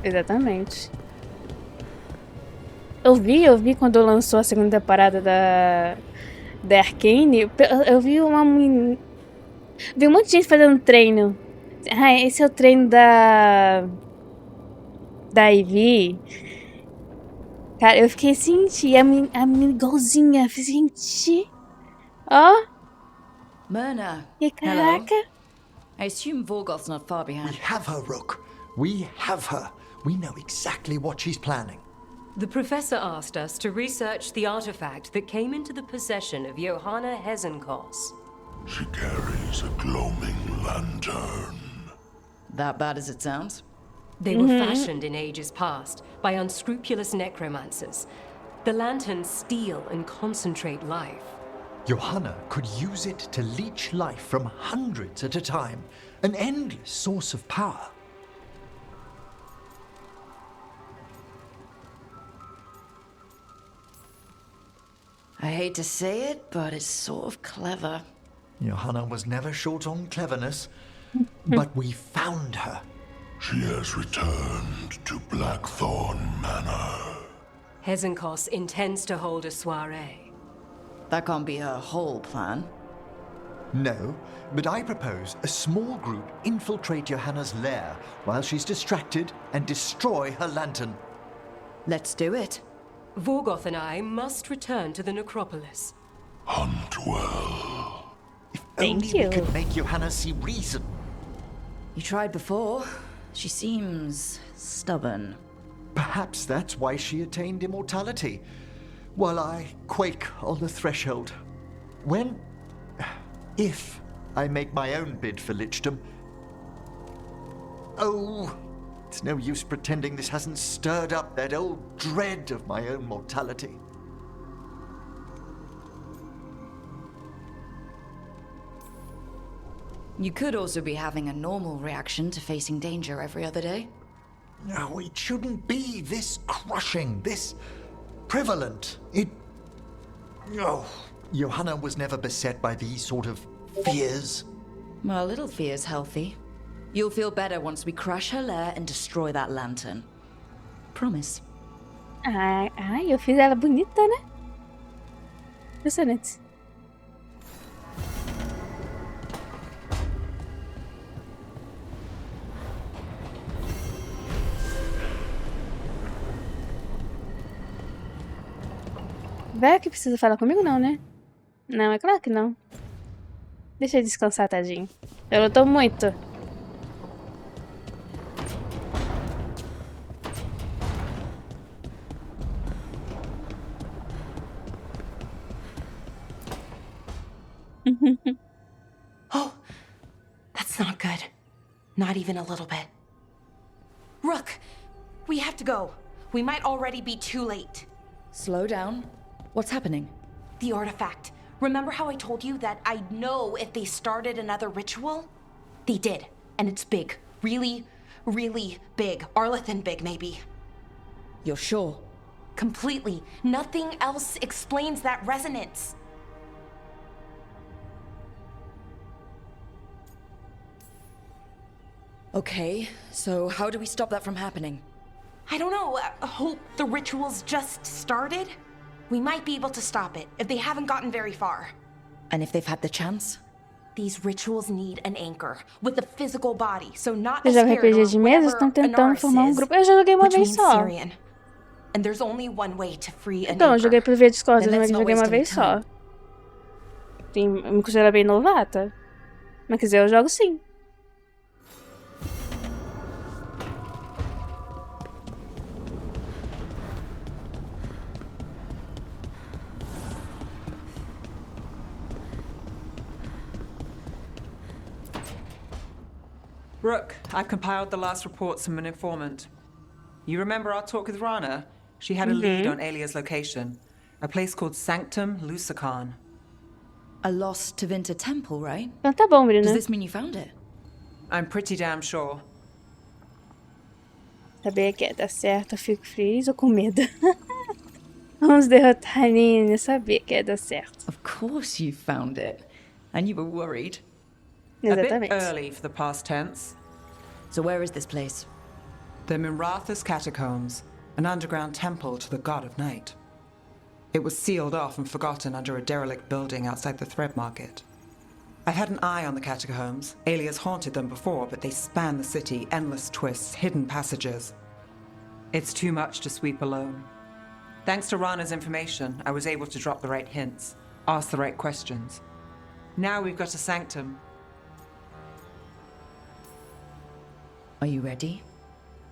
Exatamente. Eu vi quando lançou a segunda temporada da Arcane, eu vi vi um monte de gente fazendo treino. Ah, esse é o treino da Ivy. Cara, eu fiquei assim, a menina igualzinha. Eu fiz, gente, ó, Myrna, e hello. caraca. I assume Vorgoth's not far behind. We have her, Rook. We have her. We know exactly what she's planning. The professor asked us to research the artifact that came into the possession of Johanna Hezenkos. She carries a gloaming lantern. That bad as it sounds? They were fashioned in ages past by unscrupulous necromancers. The lanterns steal and concentrate life. Johanna could use it to leech life from hundreds at a time. An endless source of power. I hate to say it, but it's sort of clever. Johanna was never short on cleverness, but we found her. She has returned to Blackthorn Manor. Hezenkos intends to hold a soiree. That can't be her whole plan. No, but I propose a small group infiltrate Johanna's lair while she's distracted and destroy her lantern. Let's do it. Vorgoth and I must return to the necropolis. Hunt well. If Thank only you. we could make Johanna see reason. You tried before. She seems stubborn. Perhaps that's why she attained immortality, while I quake on the threshold. If I make my own bid for lichdom. Oh, it's no use pretending this hasn't stirred up that old dread of my own mortality. You could also be having a normal reaction to facing danger every other day. No, it shouldn't be this crushing, this prevalent. Oh, Johanna was never beset by these sort of fears. Well, a little fear's healthy. You'll feel better once we crash her lair and destroy that lantern. Promise. Ai, eu fiz ela bonita, né? Impressionante. Vai que precisa falar comigo não, né? Não, é claro que não. Deixa ele descansar, tadinho. Eu lutou muito. Oh, that's not good. Not even a little bit. Rook, we have to go. We might already be too late. Slow down. What's happening? The artifact. Remember how I told you that I'd know if they started another ritual? They did, and it's big. Really, really big. Arlethan big, maybe. You're sure? Completely. Nothing else explains that resonance. Okay, so how do we stop that from happening? I don't know. I hope the ritual's just started. We might be able to stop it if they haven't gotten very far. And if they've had the chance? These rituals need an anchor with a physical body, so not a Vocês jogam spirit RPG or de mesa? whatever Estão tentando Anaris formar is, grupo. Eu já joguei uma which vez means só. Syrian. And there's only one way to free an Então, eu anchor. joguei por via Discord, Then mas let's not joguei uma waste any vez só. time. Sim, eu me considero bem novata. Mas quiser, eu jogo sim. Rook, I've compiled the last reports from an informant. You remember our talk with Rana? She had a lead on Alia's location. A place called Sanctum Lusakarn. A lost Tevinter temple, right? Então tá bom, Bruna. Does this mean you found it? I'm pretty damn sure. Sabia que ia dar certo, eu fico feliz ou com medo? Vamos derrotar a Nina, eu sabia que ia dar certo. Of course you found it. And you were worried. A bit Exatamente. early for the past tense. So where is this place? The Mirathas Catacombs, an underground temple to the god of night. It was sealed off and forgotten under a derelict building outside the Thread Market. I've had an eye on the catacombs. Alias haunted them before, but they span the city, endless twists, hidden passages. It's too much to sweep alone. Thanks to Rana's information, I was able to drop the right hints, ask the right questions. Now we've got a sanctum. Are you ready?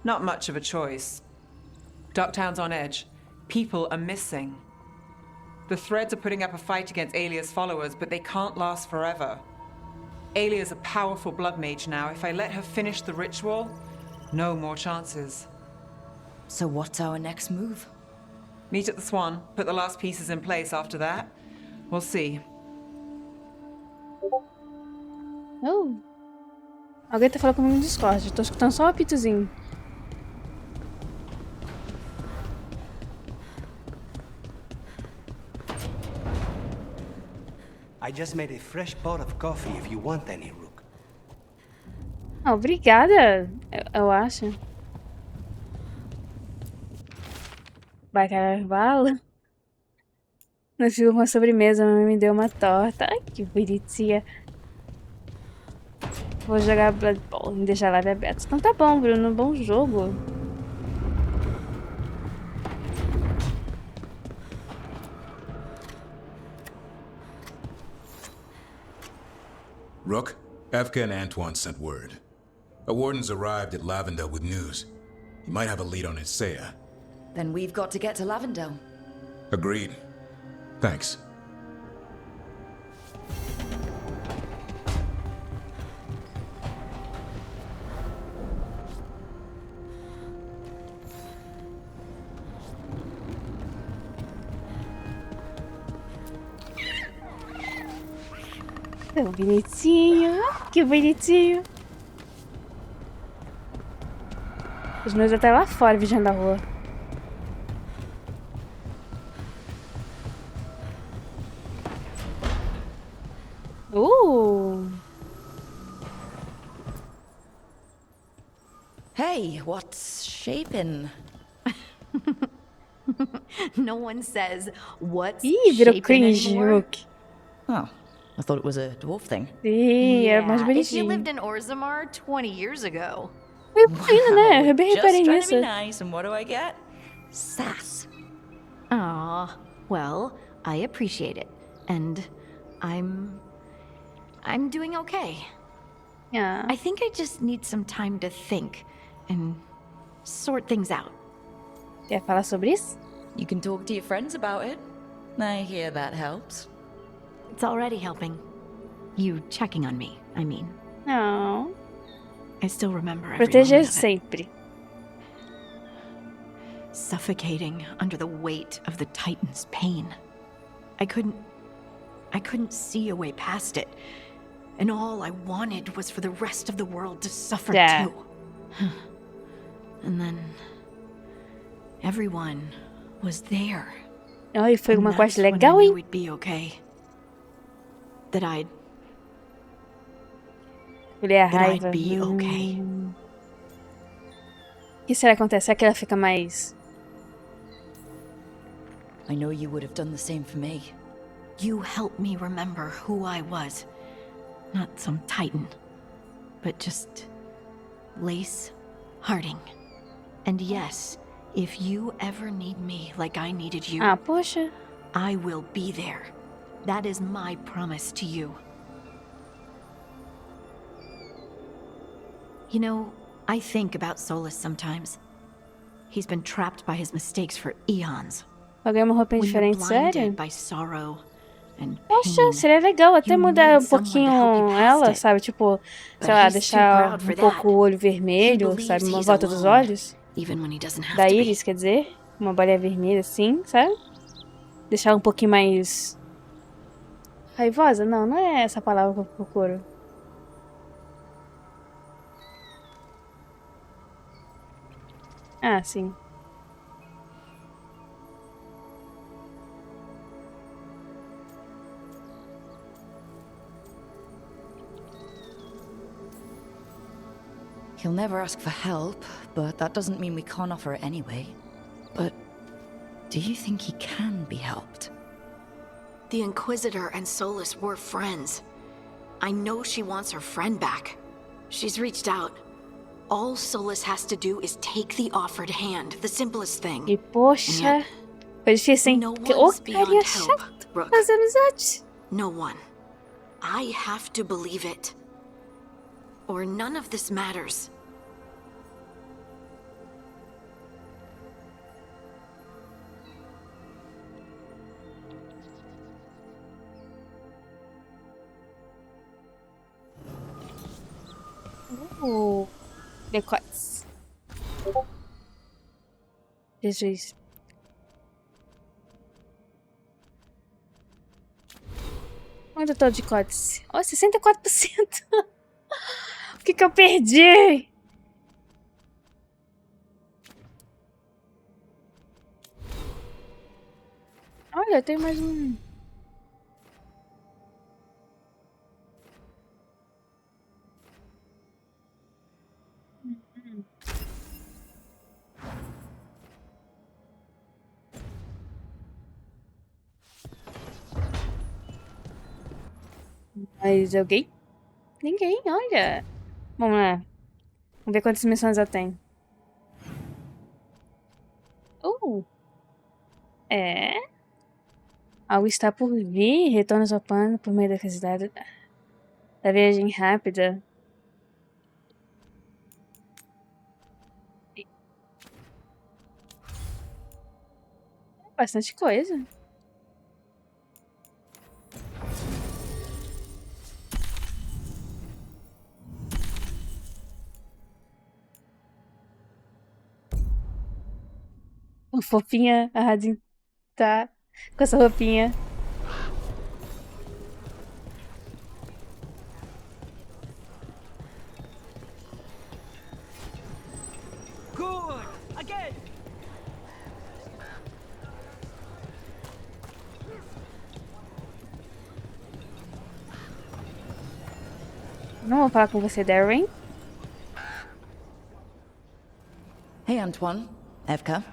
Not much of a choice. Ducktown's on edge. People are missing. The Threads are putting up a fight against Alia's followers, but they can't last forever. Alia's a powerful blood mage now. If I let her finish the ritual, no more chances. So what's our next move? Meet at the Swan, put the last pieces in place after that. We'll see. Oh. Alguém tá falando comigo no Discord. Tô escutando só um apitozinho. I just made a fresh pot of coffee if you want any, Rook. Ah, obrigada, eu acho. Vai, carnaval. Não fiz uma sobremesa, mas me deu uma torta. Ai, que bonitinha. Vou jogar Bloodborne e deixar a live aberta. Então tá bom, Bruno. Bom jogo. Rook, Evka and Antoine sent word. A warden's arrived at Lavendale with news. He might have a lead on Isaiah. Then we've got to get to Lavendale. Agreed. Thanks. Tão bonitinho. Que bonitinho. Os meus até lá fora, vigiando a rua. Hey, what's shaping? No one says what's Ih, virou shaping cringe, anymore. Rook. Oh, I thought it was a dwarf thing. Sim, é mais If you bonitinho. lived in Orzammar 20 years ago. Foi bonito, né? Eu bem reparei Just trying to nisso. be nice, and what do I get? Sass. Aw, well, I appreciate it. And I'm doing okay. Ah, I think I just need some time to think and sort things out. quer falar sobre isso? You can talk to your friends about it. I hear that helps. It's already helping. You checking on me, I mean. Não. I still remember every Proteger moment of it. sempre. Suffocating under the weight of the Titan's pain. I couldn't see a way past it. And all I wanted was for the rest of the world to suffer Yeah. too. And then everyone was there. Ai, foi And uma quest that's when I legal, knew hein? we'd be okay. That I'd Olhei a that I'd raiva. be okay. O que será que acontece? Será que ela fica mais... I know you would have done the same for me. You helped me remember who I was. Not some titan, but just Lace Harding. And yes, if you ever need me like I needed you, Ah, poxa. I will be there. That is my promise to you. You know, I think about Solus sometimes. He's been trapped by his mistakes for eons. Paguei uma roupinha When you're diferente, sério? blinded by sorrow and Poxa, pain, seria legal até you mudar need um someone to help pouquinho you past ela, it. sabe? Tipo, But sei lá, he's too deixar proud for um pouco that. o olho He vermelho, believes sabe? Uma he's volta dos alone, olhos. even when he doesn't have Da to be. íris, quer dizer. Uma bolinha vermelha assim, sabe? Deixar ela um pouquinho mais... raivosa? Não, não é essa palavra que eu procuro. Ah, sim. He'll never ask for help, but that doesn't mean we can't offer it anyway. But do you think he can be helped? The Inquisitor and Solus were friends. I know she wants her friend back. She's reached out. All Solus has to do is take the offered hand, the simplest thing. E poxa, foi difícil, hein? No Que one's carinha beyond help, chato Rook. fazer amizade. No one. I have to believe it. Or none of this matters. Decotes. Jesus. Onde eu tô de cotes? Ó, 64%. O que eu perdi? Olha, tem mais um. Mais alguém? Ninguém, olha. Vamos lá. Vamos ver quantas missões eu tenho. É. Algo está por vir. Retorna ao seu plano por meio da cidade. Da viagem rápida. Bastante coisa. Uma fofinha, a Radin tá com essa roupinha. Good! Again! Não vou falar com você, Darren. Hey, Antoine. Evka.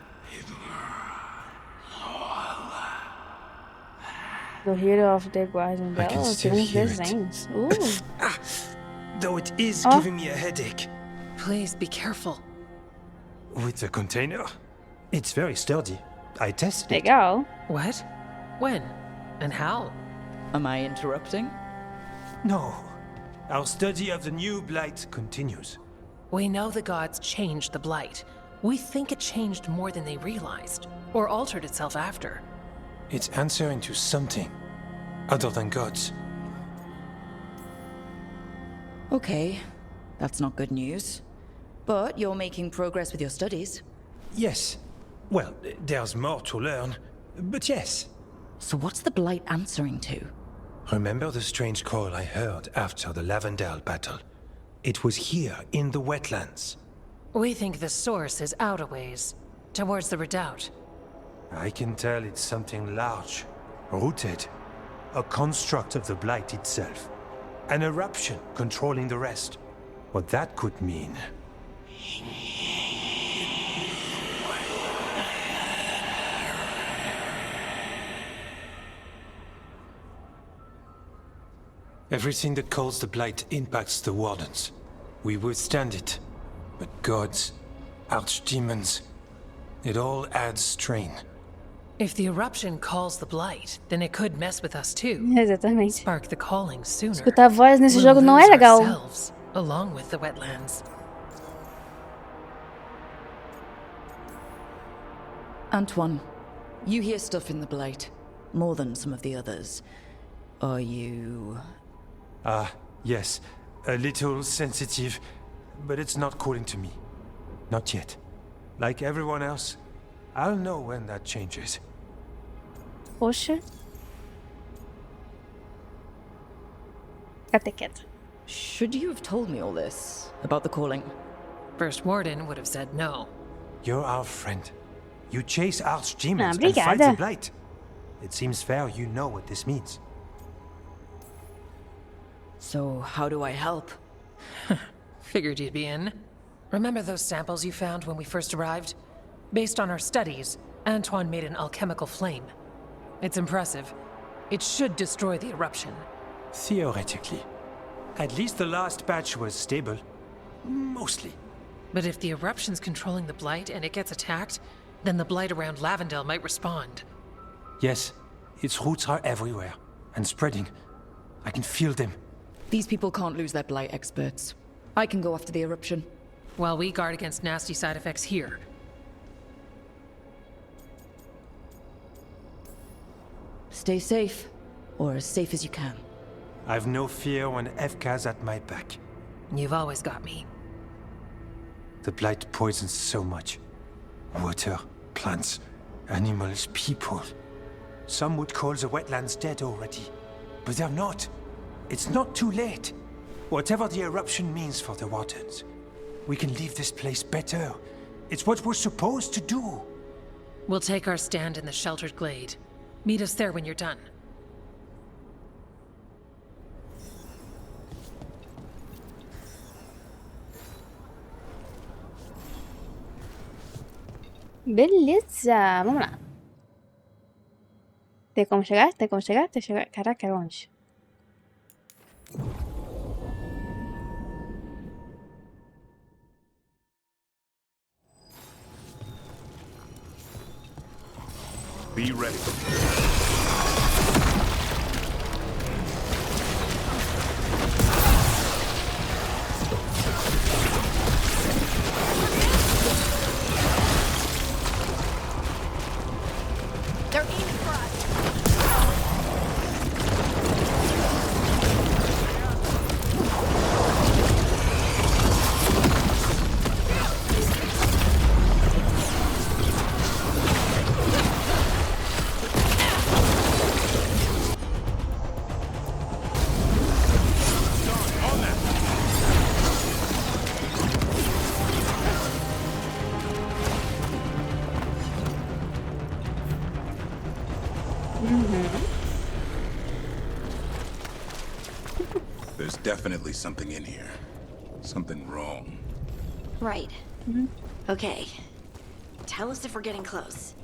Do Hero of the Guardian I can dela. still Tem uns hear it. desenhos. Though it is Oh. giving me a headache. Please be careful. With the container? It's very sturdy. I tested it. Legal. What? When? And how? Am I interrupting? No. Our study of the new blight continues. We know the gods changed the Blight. We think it changed more than they realized, or altered itself after. It's answering to something other than gods. Okay, that's not good news. But you're making progress with your studies. Yes. Well, there's more to learn, but yes. So what's the Blight answering to? Remember the strange call I heard after the Lavendale battle? It was here in the wetlands. We think the source is out a ways, towards the redoubt. I can tell it's something large, rooted. A construct of the Blight itself. An eruption controlling the rest. What that could mean. Everything that calls the Blight impacts the Wardens. We withstand it. But gods, archdemons, it all adds strain. If the eruption calls the Blight, then it could mess with us too. Exatamente. Spark the calling sooner. Escutar a voz nesse We'll jogo não é lose legal. ourselves, along with the wetlands. Antoine, you hear stuff in the Blight. More than some of the others. Are you... Ah, yes. A little sensitive, but it's not calling to me. Not yet. Like everyone else, I'll know when that changes. Poxa. Fica quieto. Should you have told me all this? About the calling? First Warden would have said no. You're our friend. You chase archdemons and obrigada. fight the Blight. It seems fair you know what this means. So how do I help? Figured you'd be in. Remember those samples you found when we first arrived? Based on our studies, Antoine made an alchemical flame. It's impressive. It should destroy the eruption. Theoretically. At least the last batch was stable. Mostly. But if the eruption's controlling the blight and it gets attacked, then the blight around Lavendel might respond. Yes, its roots are everywhere. And spreading. I can feel them. These people can't lose their blight experts. I can go after the eruption. While we guard against nasty side effects here. Stay safe. Or as safe as you can. I've no fear when FK's at my back. You've always got me. The blight poisons so much. Water, plants, animals, people. Some would call the wetlands dead already. But they're not. It's not too late. Whatever the eruption means for the Wardens, we can leave this place better. It's what we're supposed to do. We'll take our stand in the sheltered glade. Meet us there when you're done. Beleza, vamos lá. Tem como chegar? Tem como chegar? Tem como chegar? Caraca, é longe. Be ready. They're aiming for us. There's definitely something in here. Something wrong. Right. Okay. Tell us if we're getting close.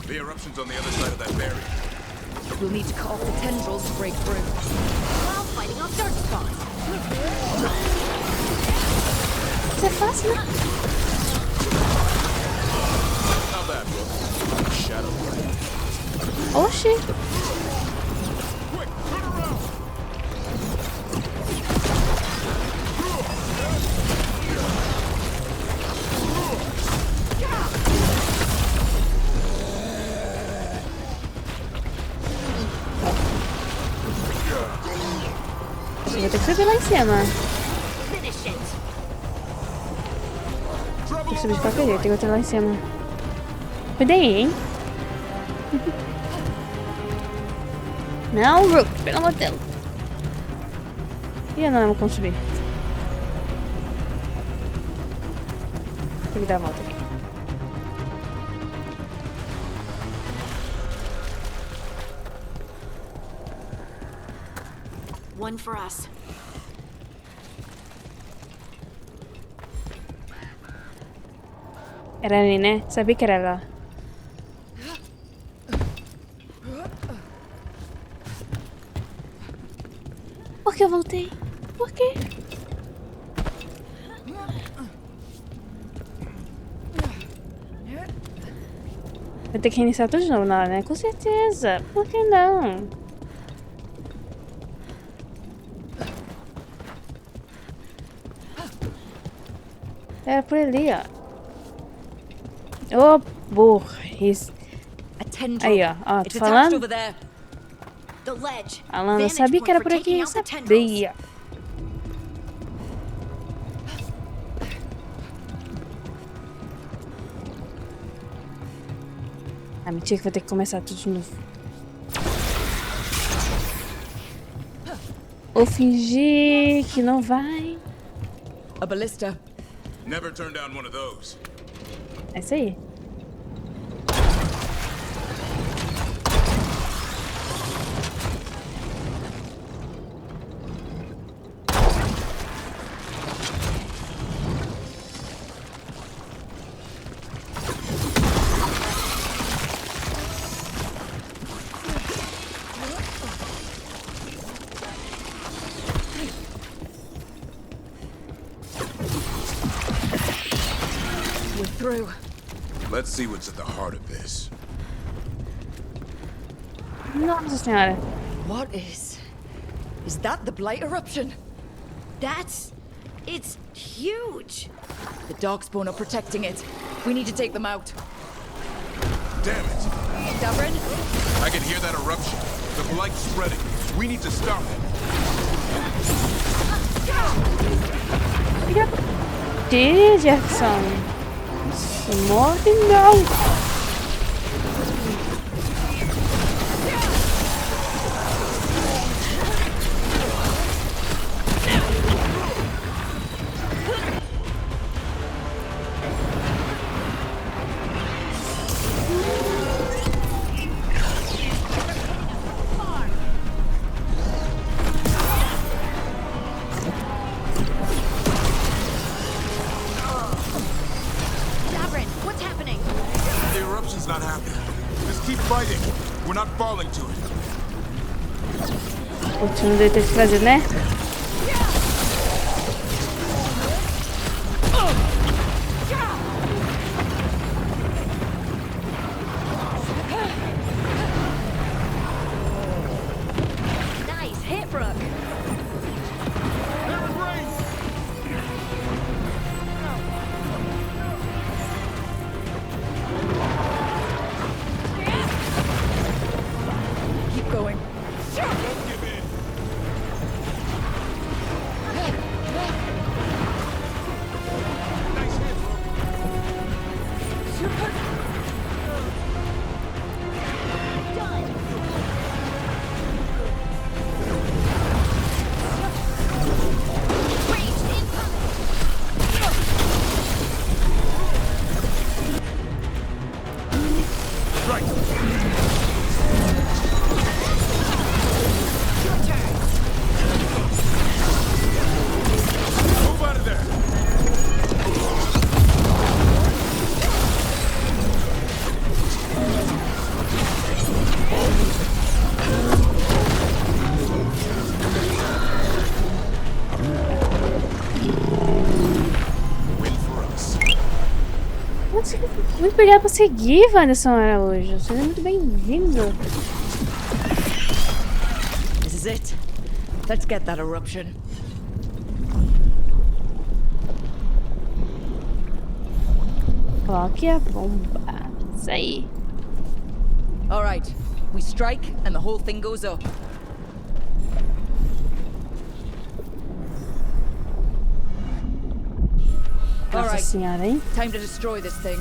The eruption's on the other side of that barrier. We'll need to cut off the tendrils to break through. While fighting off dark spots. Isso é fácil, né? Not bad, bro. Shadow blade. Oxi. Quick, turn around! Eu vou ter que subir lá em cima. Finish it. Tem que subir de qualquer jeito, tem que outro lá em cima. Cuida aí, hein? Não, Rook, pelo amor de Deus. Ih, eu não lembro como subir. Tem que dar a volta aqui. One for us. Era ali, né? Sabia que era lá. Por que eu voltei? Por quê? Vai ter que reiniciar tudo de novo, não, né? Com certeza. Por que não? Era por ali, ó. Ô, burris. A tendril. Aí, ó. Ó, It's tô attached falando. over there. The ledge. Alan, eu Vantage sabia que point era for por aqui. taking Eu out the tendrils. sabia. Ah, mentira que vou ter que começar tudo de novo. Ou fingir que não vai. A ballista. Never turn down one of those. É isso aí. Through. Let's see what's at the heart of this. Nossa senhora. What is that the blight eruption? It's huge. The dogspawn are protecting it. We need to take them out. Damn it! Davrin? I can hear that eruption. The blight's spreading. We need to stop it. Que Jackson. Se move não. Not happening. Just keep fighting. We're not falling to it. O time dele tem que fazer, né? Nice hit, Brooke. Going. Don't give in. Nice hit, bro. Muito obrigada por seguir, Wanderson Araújo. Seja muito bem-vindo. This is it. Let's get that eruption. Coloque a bomba. Isso aí. All right. We strike and the whole thing goes up. All Nossa right. senhora, hein? Time to destroy this thing.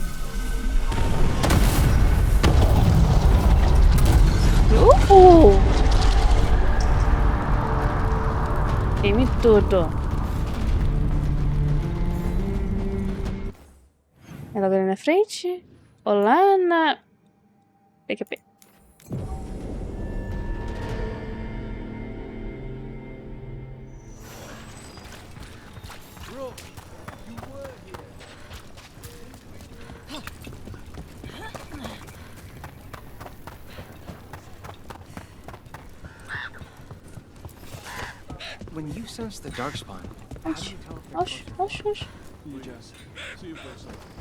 Queime tudo. Ela vai na frente. Ou lá na PQP. When you sense the darkspawn, Oxi, oxi, oxi, oxi.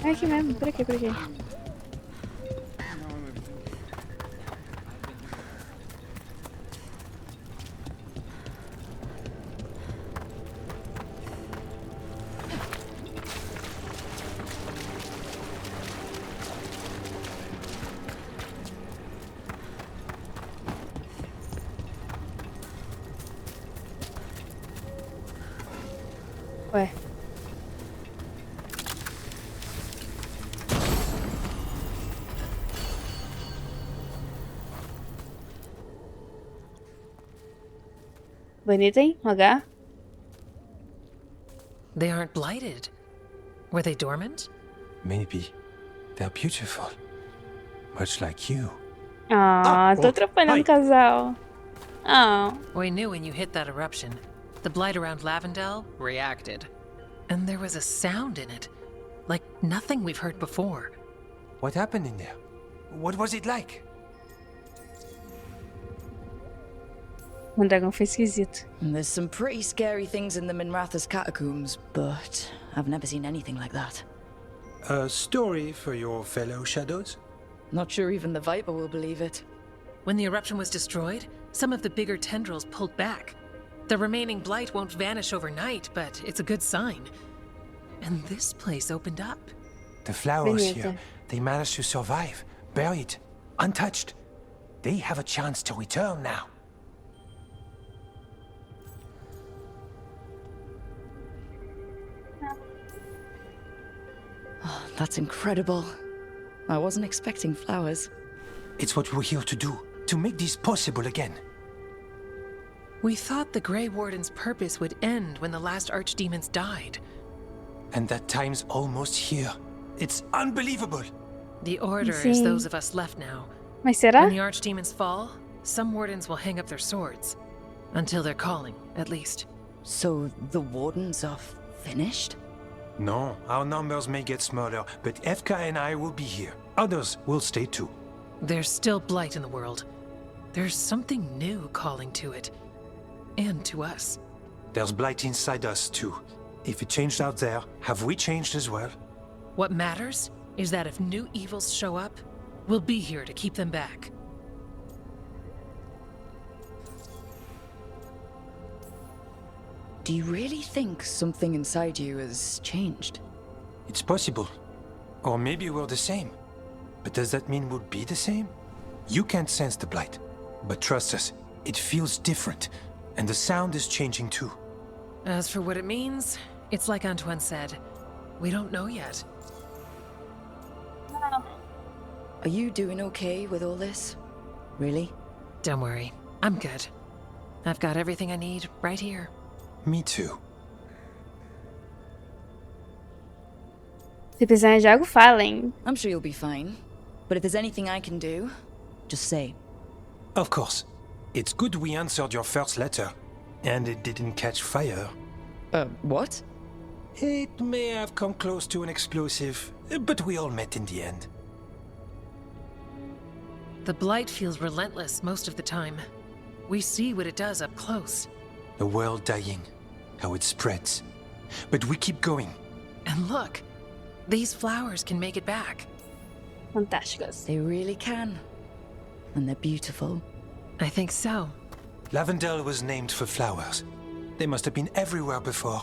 É aqui mesmo, por aqui, por aqui. Ué. Bonito, hein? Um H. They aren't blighted. Were they dormant? Maybe. They're beautiful. Much like you. Ah, tô oh, atrapalhando hi. o casal. Ah, We knew when you hit that eruption. The blight around Lavendel reacted. And there was a sound in it. Like nothing we've heard before. What happened in there? What was it like? o dragão foi esquisito. There's some pretty scary things in the Minratha's catacombs, but I've never seen anything like that. A story for your fellow shadows? Not sure even the Viper will believe it. When the eruption was destroyed, some of the bigger tendrils pulled back. The remaining blight won't vanish overnight, but it's a good sign. And this place opened up. The flowers Bonito. here, they managed to survive, buried, untouched. They have a chance to return now. That's incredible. I wasn't expecting flowers. It's what we're here to do, to make this possible again. We thought the Grey Warden's purpose would end when the last archdemons died. And that time's almost here. It's unbelievable. The Order Sim. is those of us left now. Mas será? When the archdemons fall, some wardens will hang up their swords. Until they're calling, at least. So the Wardens are finished? No, our numbers may get smaller, but Efka and I will be here. Others will stay too. There's still blight in the world. There's something new calling to it. And to us. There's blight inside us too. If it changed out there, have we changed as well? What matters is that if new evils show up, we'll be here to keep them back. Do you really think something inside you has changed? It's possible. Or maybe we're the same. But does that mean we'll be the same? You can't sense the blight. But trust us, it feels different. And the sound is changing too. As for what it means, it's like Antoine said. We don't know yet. Are you doing okay with all this? Really? Don't worry, I'm good. I've got everything I need right here. Me too. Se precisar de algo, falem. I'm sure you'll be fine. But if there's anything I can do, just say. Of course. It's good we answered your first letter. And it didn't catch fire. What? It may have come close to an explosive, but we all met in the end. The blight feels relentless most of the time. We see what it does up close. The world dying, how it spreads. But we keep going. And look, these flowers can make it back. Fantásticas. They really can. And they're beautiful. I think so. Lavendel was named for flowers. They must have been everywhere before.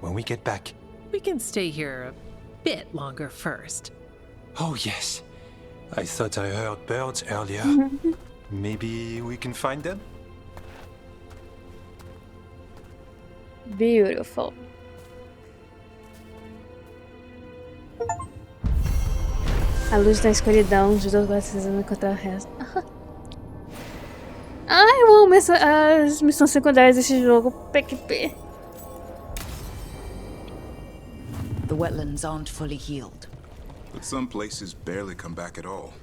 When we get back. We can stay here a bit longer first. Oh yes. I thought I heard birds earlier. Maybe we can find them? Beautiful. A luz da escuridão de todos vocês encontrar o resto. Ai, eu amo as missões secundárias desse jogo. PQP. The wetlands aren't fully healed. But some places barely come back at all.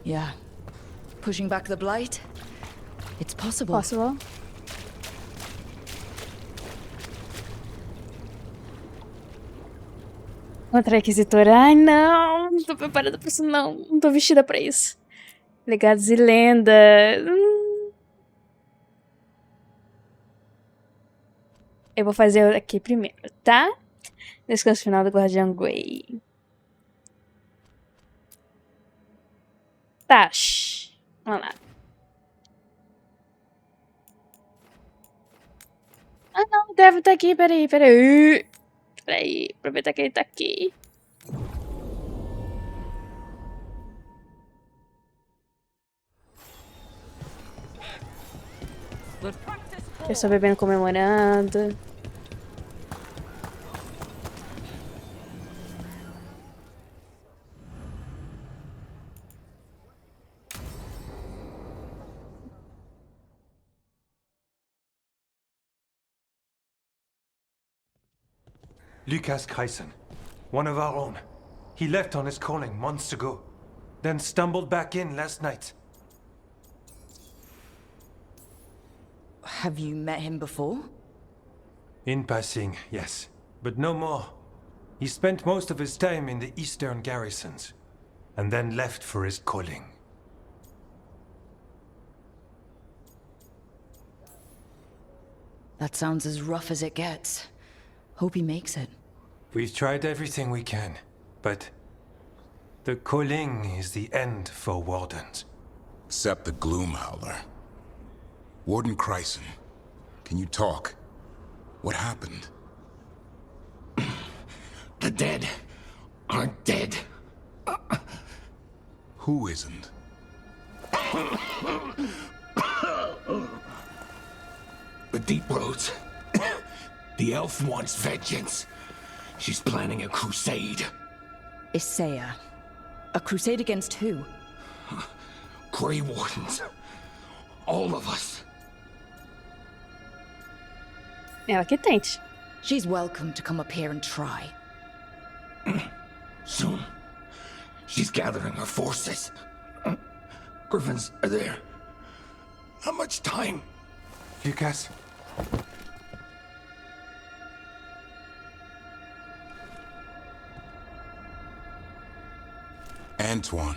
Yeah. Pushing back the blight? It's possible. Possible. Outra requisitora. Ai, não. Não tô preparada pra isso, não. Não tô vestida pra isso. Legados e lendas. Eu vou fazer aqui primeiro, tá? Descanso final do Guardião Grey. Tá. Vamos lá. Ah, não. Deve estar aqui. Peraí. Peraí. Aproveitar que ele tá aqui. Eu só bebendo comemorando. Lucas Chryson, one of our own. He left on his calling months ago, then stumbled back in last night. Have you met him before? In passing, yes, but no more. He spent most of his time in the eastern garrisons, and then left for his calling. That sounds as rough as it gets. Hope he makes it. We've tried everything we can, but the calling is the end for wardens. Except the Gloomhowler. Warden Chryson, can you talk? What happened? The dead aren't dead. Who isn't? The Deep Roads. The elf wants vengeance. She's planning a crusade. Isaiah. A crusade against who? Grey Wardens. All of us. Ela que tente. She's welcome to come up here and try. Soon. She's gathering her forces. Griffins are there. How much time? Lucas? Antoine,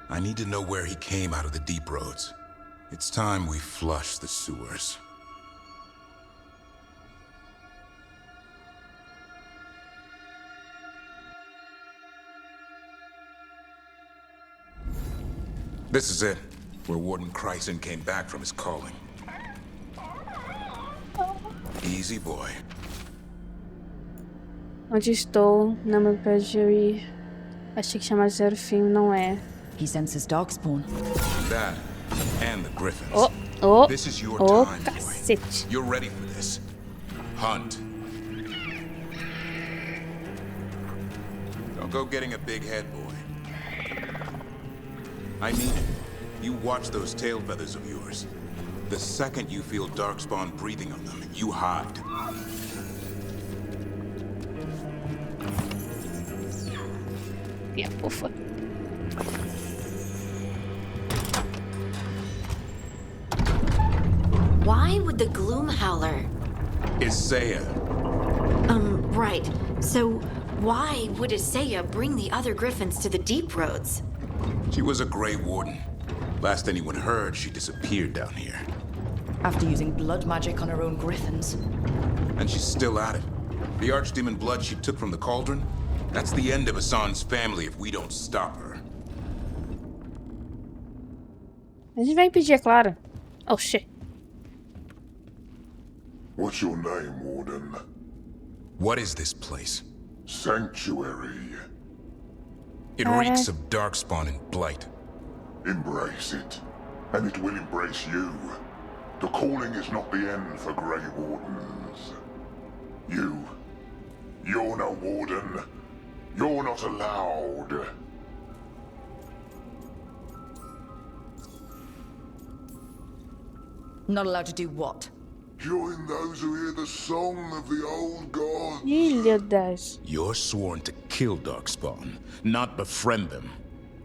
I need to know where he came out of the Deep Roads. It's time we flush the sewers. This is it, where Warden Chryson came back from his calling. Easy boy. Onde estou? Não me pede ir. Achei que chamar zero fim, não é. He senses darkspawn. That, and the Griffins. Oh, this is your oh, time, cacete. boy. You're ready for this. Hunt. Don't go getting a big head, boy. I mean it. You watch those tail feathers of yours. The second you feel darkspawn breathing on them, you hide. Yeah, ufa. Why would the Gloomhowler? Isaiah. Right. So why would Isaiah bring the other Griffins to the Deep Roads? She was a Grey Warden. Last anyone heard, she disappeared down here. After using blood magic on her own Griffins. And she's still at it. The Archdemon blood she took from the cauldron? That's the end of Hassan's family if we don't stop her. A gente vai impedir, é claro. Oh, shit. What's your name, Warden? What is this place? Sanctuary. It reeks of darkspawn and blight. Embrace it, and it will embrace you. The calling is not the end for Grey Wardens. You're no Warden. You're not allowed. Not allowed to do what? Join those who hear the song of the old gods. Filha das. You're sworn to kill darkspawn, not befriend them.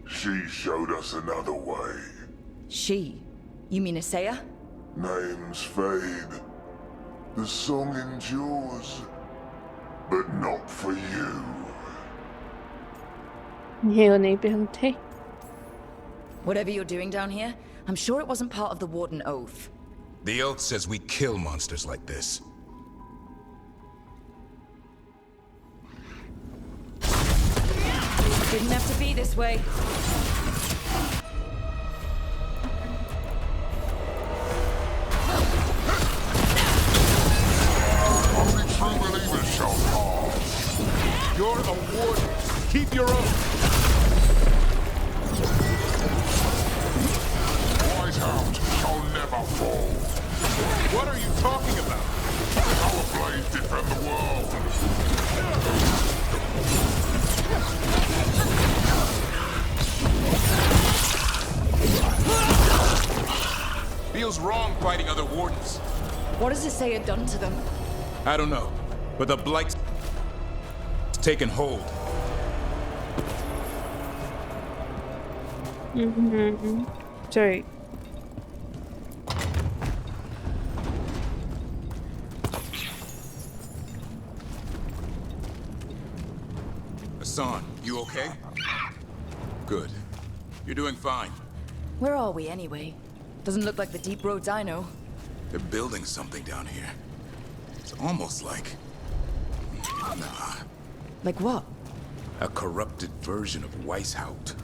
She showed us another way. She? You mean Isaiah? Names fade. The song endures. But not for you. Eu nem perguntei. Whatever you're doing down here, I'm sure it wasn't part of the Warden Oath. The oath says we kill monsters like this. Didn't have to be this way. Only true believers shall pass. You're a warden. Keep your oath. Wise hound shall never fall. What are you talking about? Our blades defend the world. Feels wrong fighting other wardens. What has Isaiah done to them? I don't know, but the blight... taken hold. Sorry. Hassan, you okay? Good. You're doing fine. Where are we anyway? Doesn't look like the deep roads I know. They're building something down here. It's almost like... Nah. Like what? A corrupted version of Weishaupt.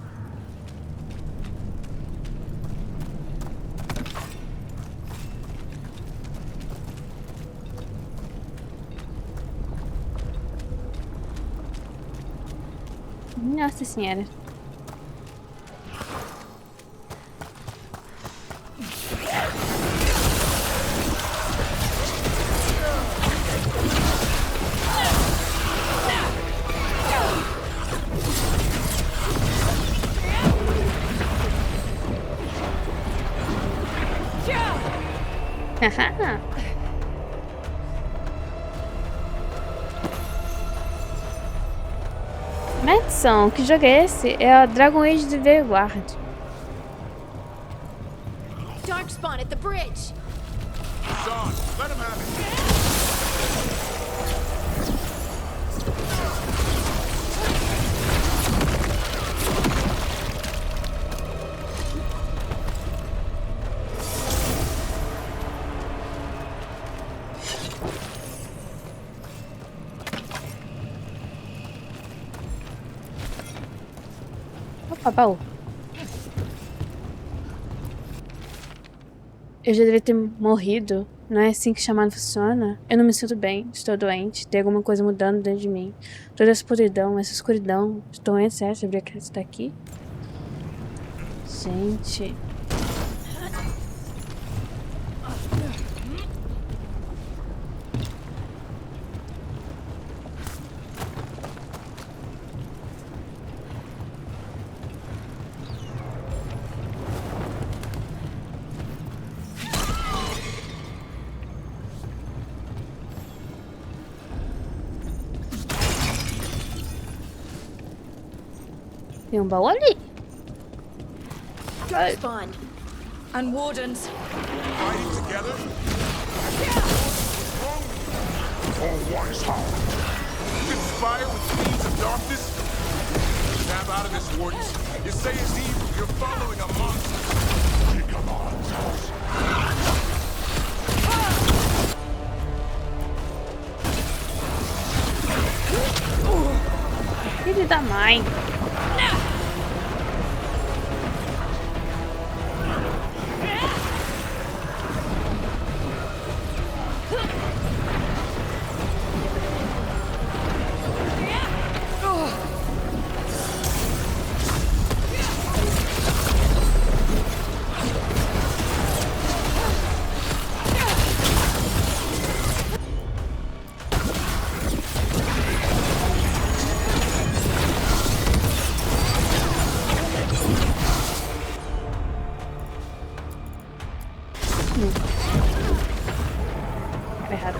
Nossa senhora. Haha. Maldição, que jogo é esse? É a Dragon Age de Veilguard. Darkspawn at the bridge. Hassan, let him have it. Opa, baú. Eu já deveria ter morrido. Não é assim que chamado funciona? Eu não me sinto bem. Estou doente. Tem alguma coisa mudando dentro de mim. Toda essa podridão, essa escuridão. Estou doente, certo? Deveria estar aqui. Gente. Tem um baú ali. Darkspawn. And wardens. Fighting together? Oh, Weishaupt! Conspire with fiends of darkness? Snap out of this, wardens. You say it's evil. You're following a monster. Filho da mãe. Errado.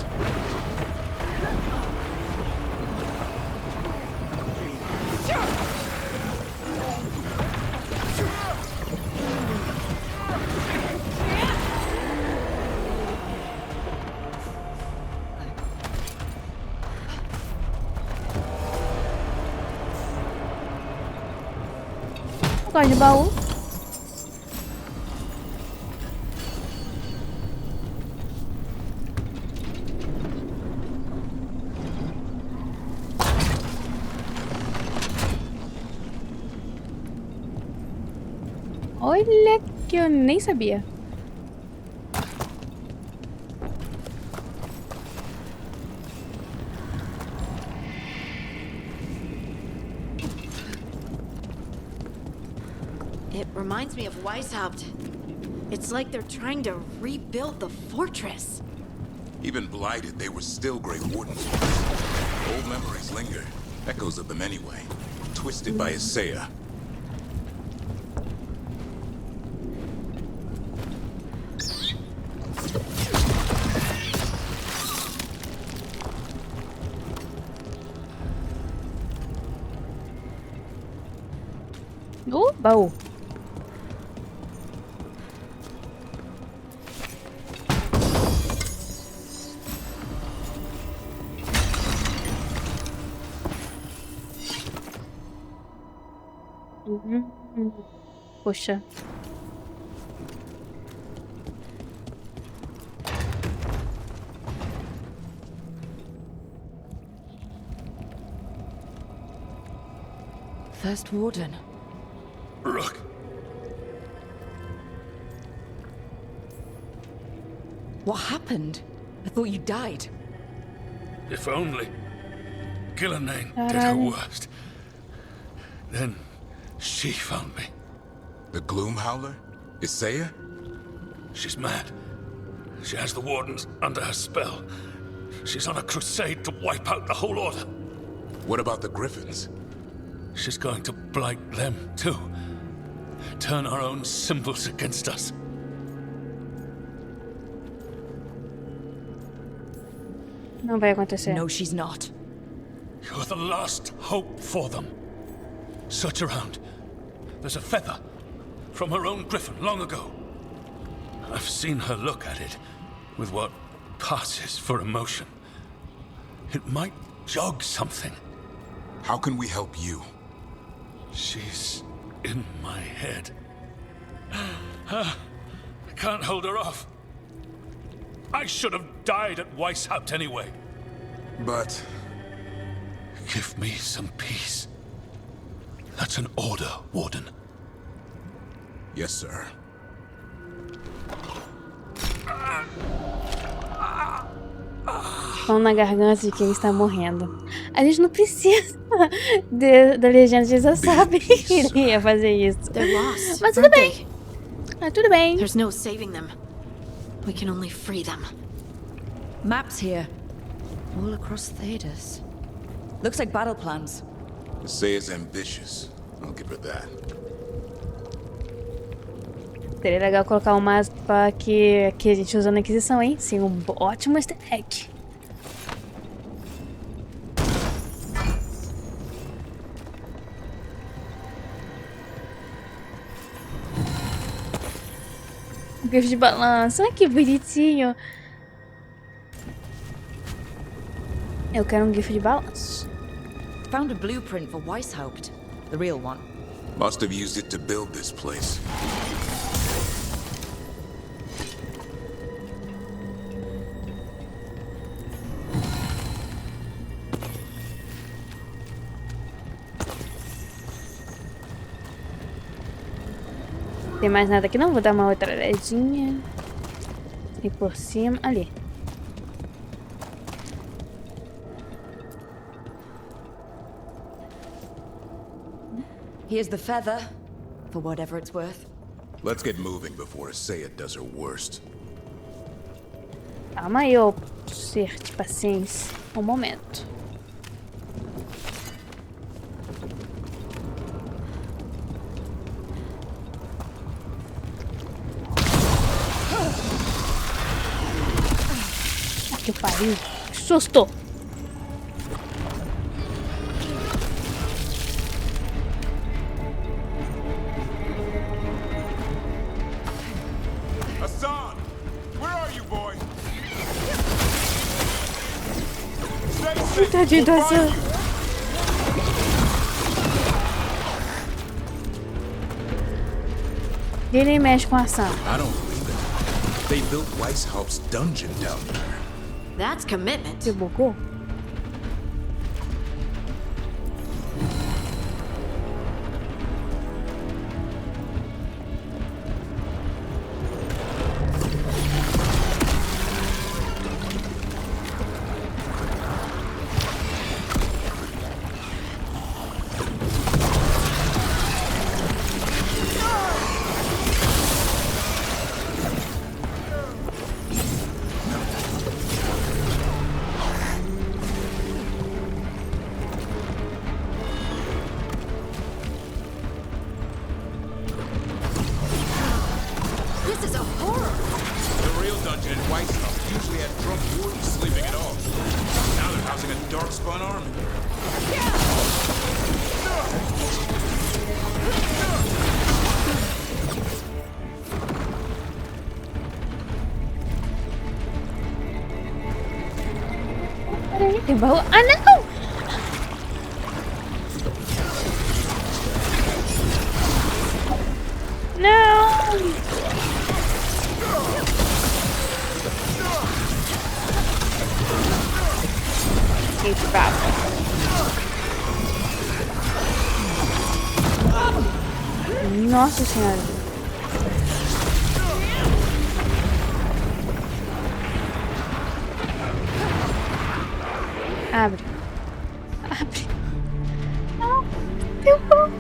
Gosto de baú. Olha que eu nem sabia. It reminds me of Weishaupt. It's like they're trying to rebuild the fortress. Even blighted, they were still Grey Wardens. Old memories linger. Echoes of them anyway. Twisted by Isaiah. baú. Poxa. First Warden. Rook. What happened? I thought you died. If only Gillenane did her worst. Then she found me. The Gloom Howler? Isaiah? She's mad. She has the Wardens under her spell. She's on a crusade to wipe out the whole Order. What about the Griffins? She's going to blight them, too. Turn our own symbols against us. Não vai acontecer. No, she's not. You're the last hope for them. Search around. There's a feather from her own griffin long ago. I've seen her look at it with what passes for emotion. It might jog something. How can we help you? She's in my head. I can't hold her off. I should have died at Weishaupt anyway. But... Give me some peace. That's an order, Warden. Yes, sir. Mão na garganta de quem está morrendo. A gente não precisa da legenda, a gente já sabe que ele ia fazer isso. They're lost. Mas tudo aren't bem. they? Mas tudo bem. There's no saving them. We can only free them. Maps here. All across Thedas. Looks like battle plans. Isaiah's ambitious. I'll give her that. Seria legal colocar um mapa que a gente usa na Inquisição, hein? Sim, um ótimo easter egg. Um grifo de balanço. Ai, que bonitinho. Eu quero um grifo de balanço. Found a blueprint for Weishaupt. The real one. Must have used it to build this place. Tem mais nada aqui não? Vou dar uma outra olhadinha. E por cima, ali. Here's the feather, for whatever it's worth. Let's get moving before Isaiah does her worst. Calma aí, ô ser de paciência. Um momento. Que pariu. Que susto. Hassan! Where are you, boy? Tadinho do Hassan. Ele nem mexe com a Hassan. I don't believe it. They built Weishaupt's dungeon down there. That's commitment. Você bugou? Tem baú? Ah, não! Não! Que bravo. Nossa senhora. Abre. Abre. Não. Meu bom.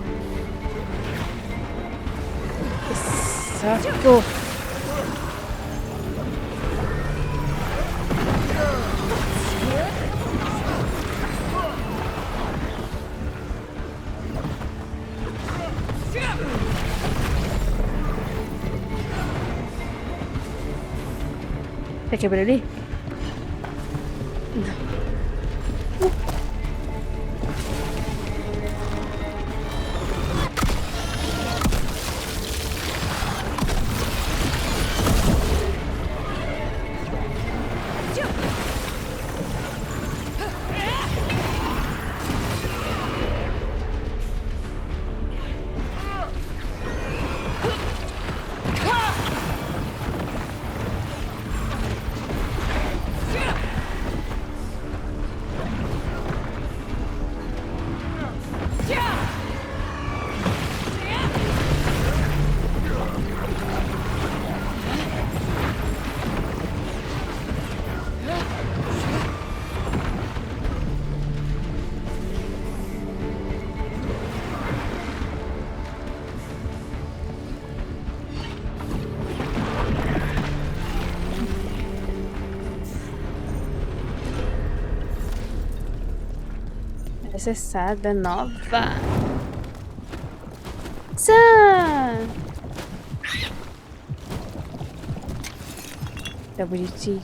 Saco. Você quebrou ali? Não. Acessada nova. Tá bonitinho.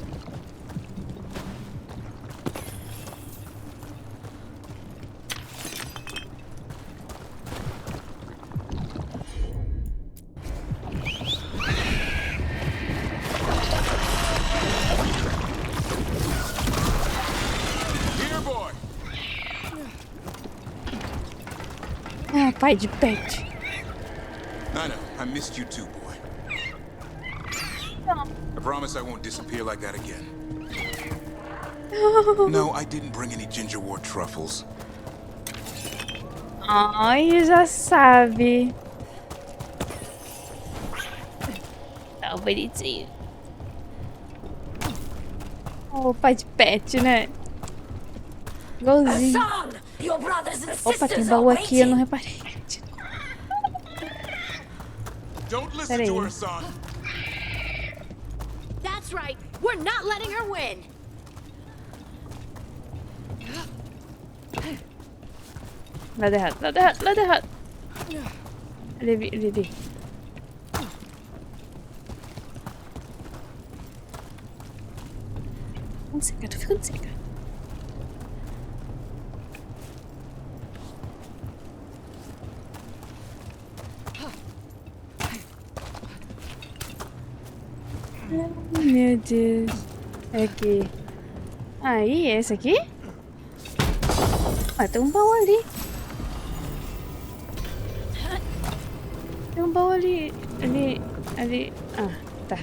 Ah, pai de pet. I know. I missed you too, boy. I promise I won't disappear like that again. No, I didn't bring any gingerwort truffles. Ai, já sabe. Tá bonitinho. Oh, pai de pet, né? Igualzinho. Opa, tem baú aqui, eu não reparei. Peraí. That's right. We're not letting her win. Lado errado, lado errado, lado errado. Ali. Ficando seca, tô ficando seca. Ai, meu Deus. É aqui. Aí, esse aqui? Ah, tem um baú ali. Tem um baú ali. Ali. Ah, tá.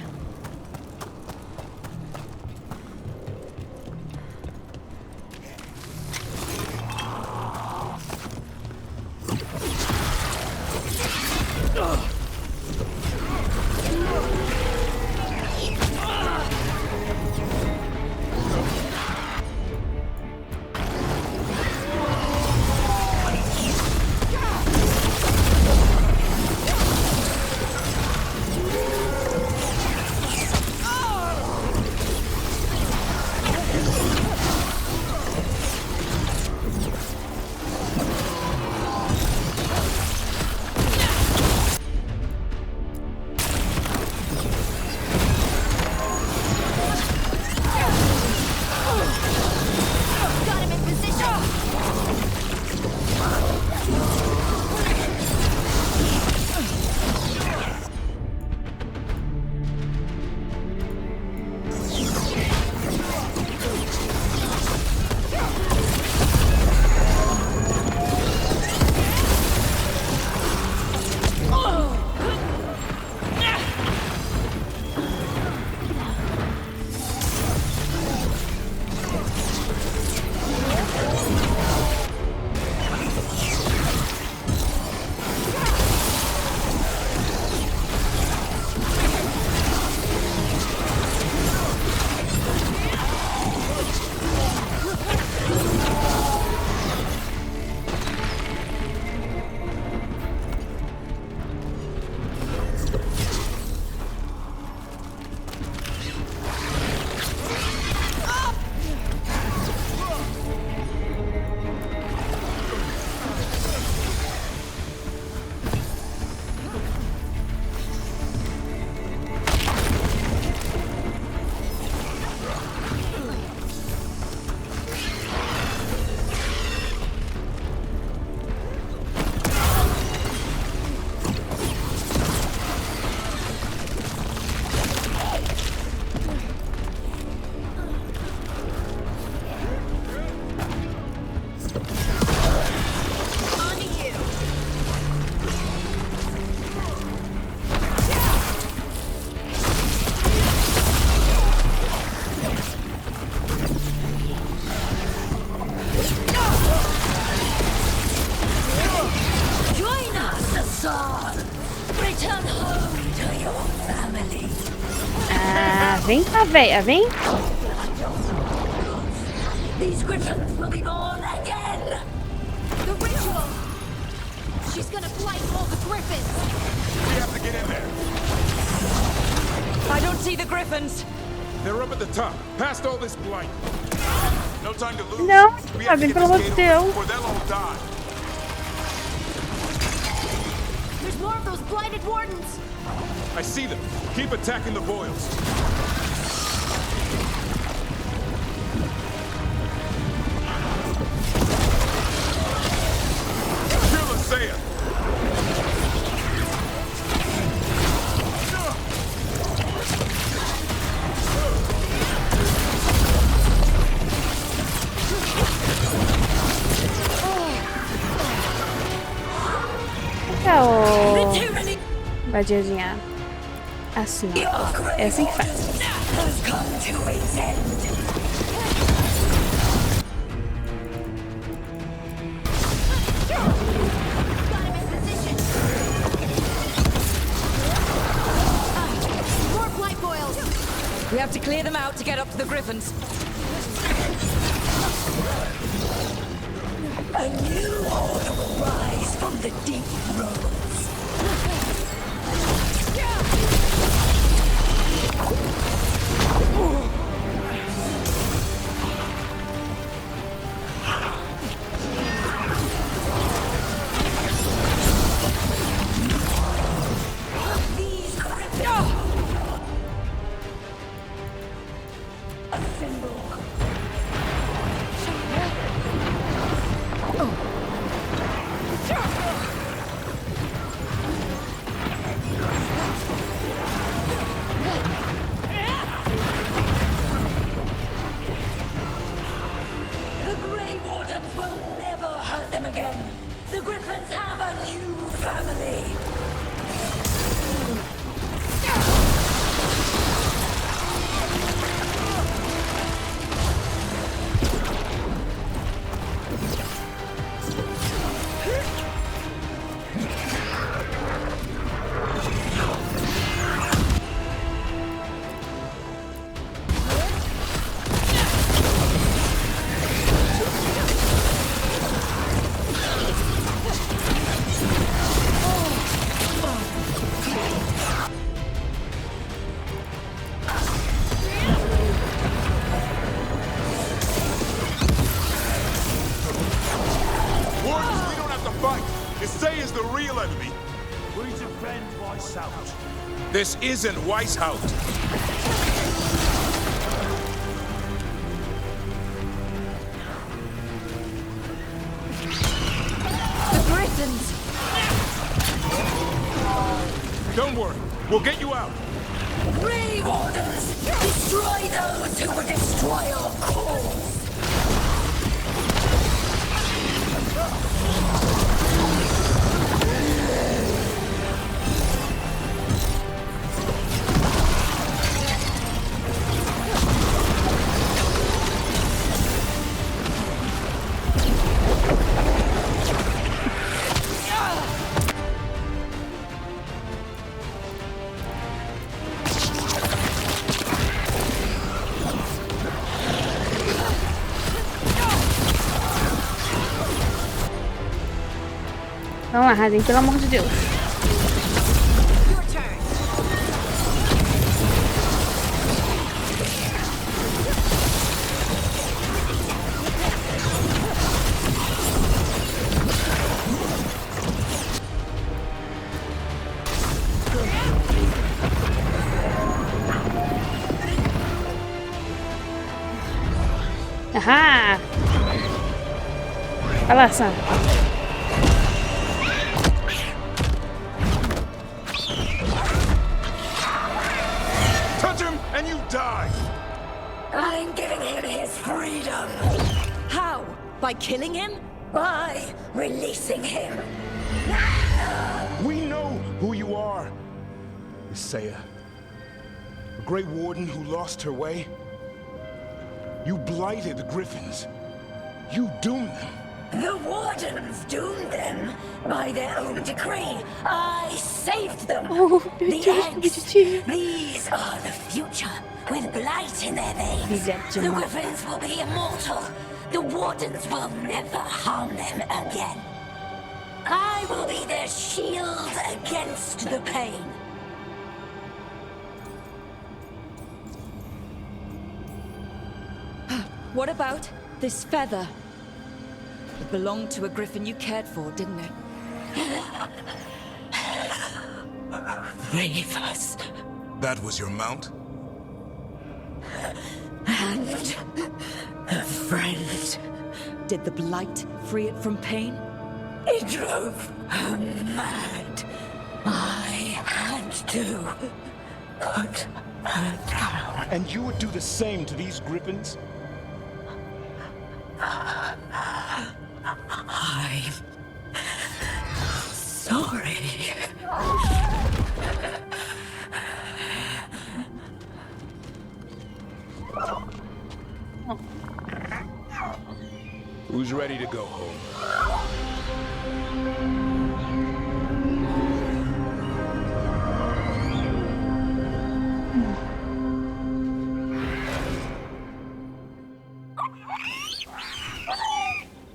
Vem cá, véia, vem. These griffins will be born again. The ritual. She's gonna blight all the griffins. We have to get in there. I don't see the griffins. They're up at the top, past all this blight. No time to lose. Não, We have to sabe, get pelo amor this de gate open Deus. before they'll all die. There's more of those blighted wardens. I see them. Keep attacking the boils. Kill Asaya. É o... Vadiadinha. Assim, ó. É assim que faz. More blight boils. We have to clear them out to get up to the griffins. A new order will rise from the deep roads. The Grey Wardens will never hurt them again. The Griffins have a new family. Wardens, we don't have to fight. Asaya's the real enemy. We defend Weishaupt. This isn't Weishaupt. The griffins. Don't worry, we'll get you out. Grey Wardens, destroy those who would destroy our cause. Vamos lá, Raiden, pelo amor de Deus. Your turn. Ahá! Vai lá, Sam. Touch him and you die. I'm giving him his freedom How? By killing him? by releasing him. We know who you are. Asaya. A Grey Warden who lost her way. You blighted the Griffins. You doomed them. The Wardens doomed them by their own decree. I saved them. Oh, The eggs. These are the future. With blight in their veins, the Griffins will be immortal. The Wardens will never harm them again. I will be their shield against the pain. What about this feather? It belonged to a griffin you cared for, didn't it? Ravers. That was your mount? And a friend. Did the blight free it from pain? It drove her mad. I had to put her down. And you would do the same to these griffins? I'm sorry. Who's ready to go home?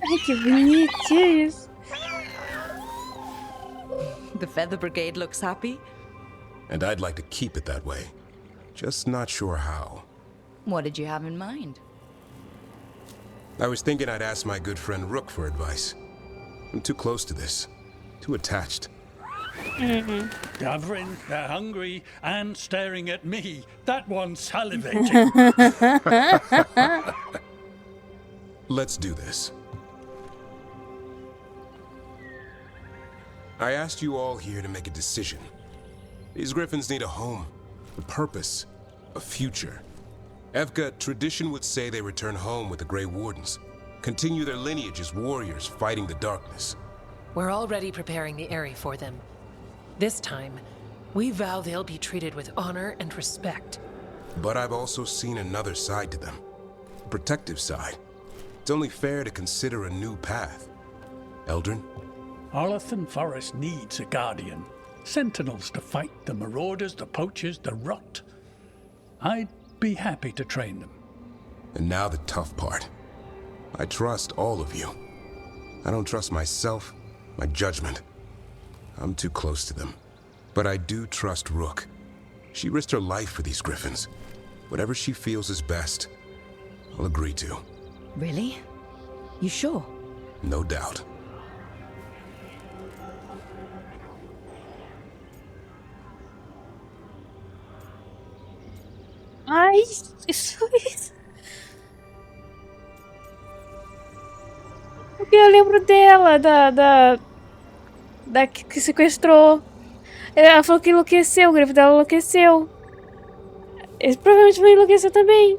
Ai, que bonitinhos. The Feather Brigade looks happy. And I'd like to keep it that way. Just not sure how. What did you have in mind? I was thinking I'd ask my good friend Rook for advice. I'm too close to this. Too attached. Gavrin, they're hungry and staring at me. That one's salivating. Let's do this. I asked you all here to make a decision. These griffins need a home, a purpose, a future. Evka, tradition would say they return home with the Grey Wardens, continue their lineage as warriors fighting the darkness. We're already preparing the area for them. This time, we vow they'll be treated with honor and respect. But I've also seen another side to them. A protective side. It's only fair to consider a new path. Eldrin? Arlathan Forest needs a guardian. Sentinels to fight the marauders, the poachers, the rot. I'd be happy to train them. And now the tough part. I trust all of you. I don't trust myself, my judgment. I'm too close to them. But I do trust Rook. She risked her life for these griffins. Whatever she feels is best, I'll agree to. Really? You sure? No doubt. Ai, isso. Porque eu lembro dela, da que sequestrou. Ela falou que enlouqueceu, o grifo dela enlouqueceu. Ele provavelmente vai enlouquecer também.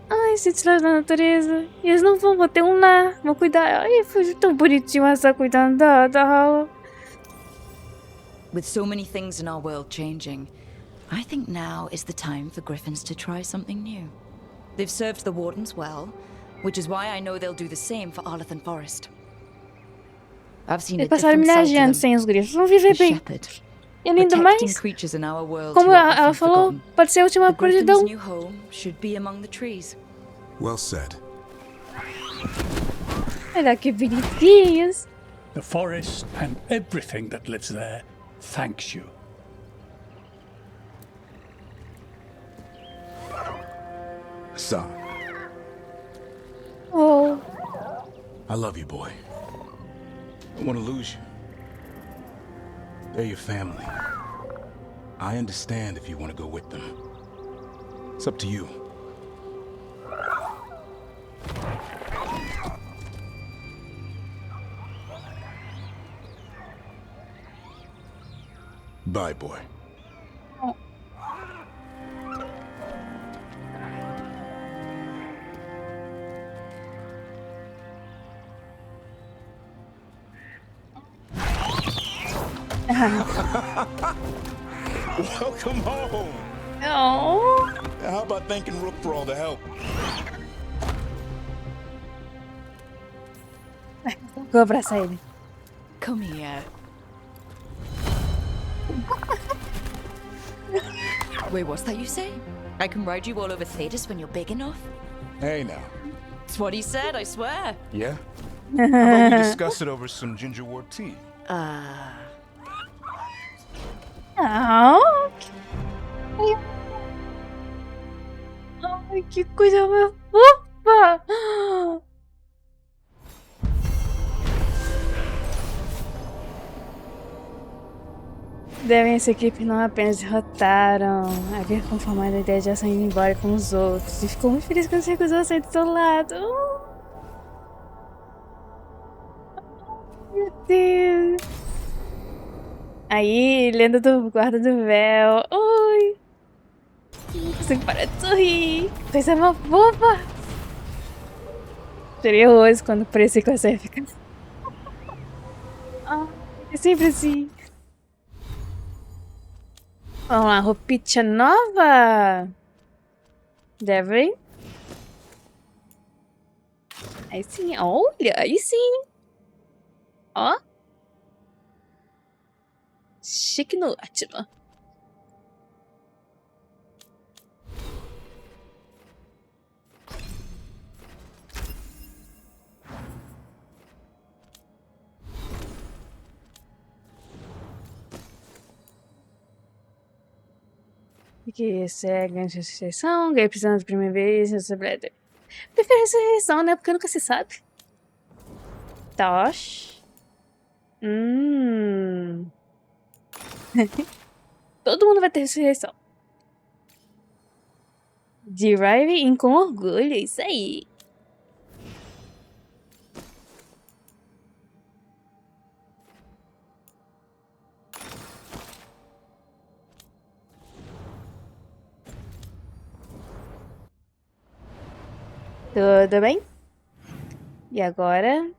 Ai, se tirar da natureza. E eles não vão ter um lar, vão cuidar. Ai, foi tão bonitinho essa cuidando da Hala. With so many things in our world changing, I think now is the time for griffins to try something new. They've served the Wardens well, which is why I know they'll do the same for Arlathan Forest. I've seen a Eles passaram different side milhares de to anos them. sem os grifos. Vão viver The bem. shepherd, E ainda protecting mais, creatures in our world como who are ela often falou, forgotten. pode ser a última The griffin's prontidão. new home should be among the trees. Well said. Olha que bonitinhos. The forest and everything that lives there thanks you. Son, Oh, I love you, boy. I don't want to lose you. They're your family. I understand if you want to go with them. It's up to you. Bye, boy. Welcome home. oh. How about thanking Rook for all the help? Vou abraçar ele. Come here. Wait, what's that you say? I can ride you all over Thetis when you're big enough. Hey now. It's what he said, I swear. Yeah? How about we discuss it over some gingerwort tea? Oh, ai, que coisa mais fofa! Devem essa equipe não apenas derrotaram, havia conformado a ideia de já saindo embora com os outros e ficou muito feliz quando se recusou a sair do seu lado. Meu Deus! Aí, lenda do guarda do véu. Oi! Não consigo parar de sorrir. Coisa mais fofa! Seria hoje quando parecia que você ia ficar. Ah, é sempre assim. Vamos lá, roupinha nova. Deve. Aí sim, olha, aí sim. Ó. Chique no ótimo. O que é isso? É ganho de ressurreição, ganho precisando de primeira vez, prefiro ressurreição, né? Porque nunca se sabe. Tosh. Todo mundo vai ter ressurreição. Deriving com orgulho, isso aí. Tudo bem? E agora?